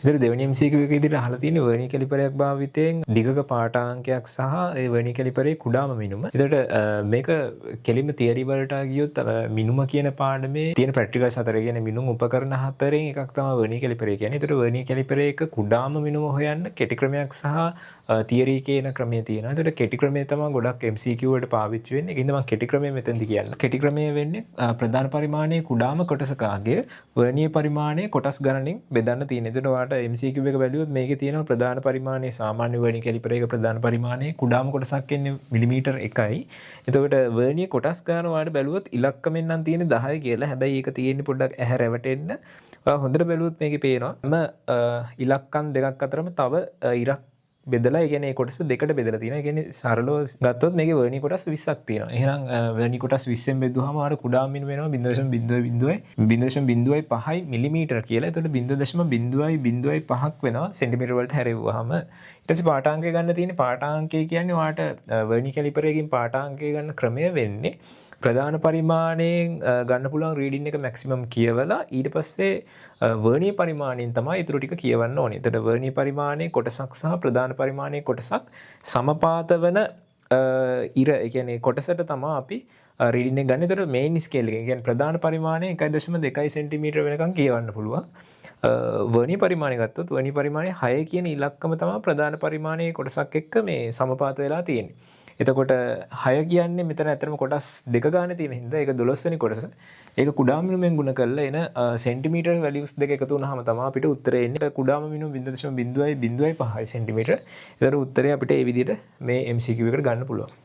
ඉතින් දෙවෙනි MCQ එක විදිහට අහලා තියෙන්නේ වර්නියර් කැලිපරයක් භාවිතයෙන් දිගක පාඨාංකයක් සහ ඒ වර්නියර් කැලිපරේ කුඩාම මිනුම. ඒකට මේක කෙලින්ම තියරි වලට ගියොත් මිනුම කියන පාඩමේ තියෙන ප්‍රැක්ටිකල්ස් හතර කියන්නේ මිනුම් උපකරණ හතරෙන් එකක් තමයි වර්නියර් කැලිපරේ කියන්නේ. ඒකට වර්නියර් කැලිපරේ එක කුඩාම මිනුම හොයන්න කෙටි ක්‍රමයක් සහ තියරි කියන ක්‍රමය තියෙනවා. ඒකට කෙටි ක්‍රමය තමයි ගොඩක් MCQ වලට පාවිච්චි වෙන්නේ. ඒකින්ද මම කෙටි ක්‍රමය මෙතනදි කියන්නේ. කෙටි ක්‍රමය වෙන්නේ ප්‍රධාන පරිමාණයේ කුඩාම කොටසකාගේ වර්නියර් පරිමාණයේ කොටස් ගණනින් බෙදන්න තියෙන. ඒකට MCQ එක බැලුවොත් මේකේ තියෙනවා ප්‍රධාන පරිමාණයේ සාමාන්‍ය වර්නියර් කැලිපර් එක ප්‍රධාන පරිමාණයේ කුඩාම කොටසක් එන්නේ මිලිමීටර් 1යි. එතකොට වර්නියර් කොටස් ගන්න වාට බැලුවොත් ඉලක්කමෙන් නම් තියෙන්නේ 10 කියලා. හැබැයි ඒක තියෙන්නේ පොඩ්ඩක් ඇහැ රැවටෙන්න. හොඳට බැලුවොත් මේකේ පේනවා. ඉලක්කම් දෙකක් අතරම තව ඉරක් බෙදලා ඒ කියන්නේ කොටස දෙකට බෙදලා තියෙනවා. ඒ කියන්නේ සරලව ගත්තොත් මේකේ වර්නියර් කොටස් 20ක් තියෙනවා. එහෙනම් වර්නියර් කොටස් 20ෙන් බෙදුවාම ආර කුඩාම මිනුම වෙනවා 0.05 මිලිමීටර කියලා. එතකොට 0.05ක් වෙනවා සෙන්ටිමීටර වලට හැරෙව්වහම. ඊට පස්සේ පාඨාංකය ගන්න තියෙන්නේ පාඨාංකය කියන්නේ ඔයාට වර්නියර් කැලිපරයකින් පාඨාංකය ගන්න ක්‍රමය වෙන්නේ ප්‍රධාන පරිමාණයෙන් ගන්න පුළුවන් රීඩින් එක මැක්සිමම් කියවලා ඊට පස්සේ වර්නියර් පරිමාණයෙන් තමයි ඊටු ටික කියවන්න ඕනේ. එතකොට වර්නියර් පරිමාණයේ කොටසක් සහ ප්‍රධාන පරිමාණයේ කොටසක් සමපාත වෙන ඉර ඒ කියන්නේ කොටසට තමයි අපි රීඩින් එක ගන්න. එතකොට මේන් ස්කේල් එක කියන්නේ ප්‍රධාන පරිමාණය 1.2 සෙන්ටිමීටර වෙනකන් කියවන්න පුළුවන්. වර්නියර් පරිමාණය ගත්තොත් වර්නියර් පරිමාණය 6 කියන ඉලක්කම තමයි ප්‍රධාන පරිමාණයේ කොටසක් එක්ක මේ සමපාත වෙලා තියෙන්නේ. එතකොට 6 කියන්නේ මෙතන ඇත්තටම කොටස් දෙක ගන්න තියෙන හින්දා ඒක 12 වෙනි කොටස. ඒක කුඩාම මිනුමෙන් ගුණ කරලා එන සෙන්ටිමීටර වැලියුස් දෙක එකතු වුනහම තමයි අපිට උත්තරේ එන්නේ. කුඩාම මිනුම 0.05 සෙන්ටිමීටර. ඒතර උත්තරේ අපිට මේ විදිහට මේ MCQ එකට ගන්න පුළුවන්.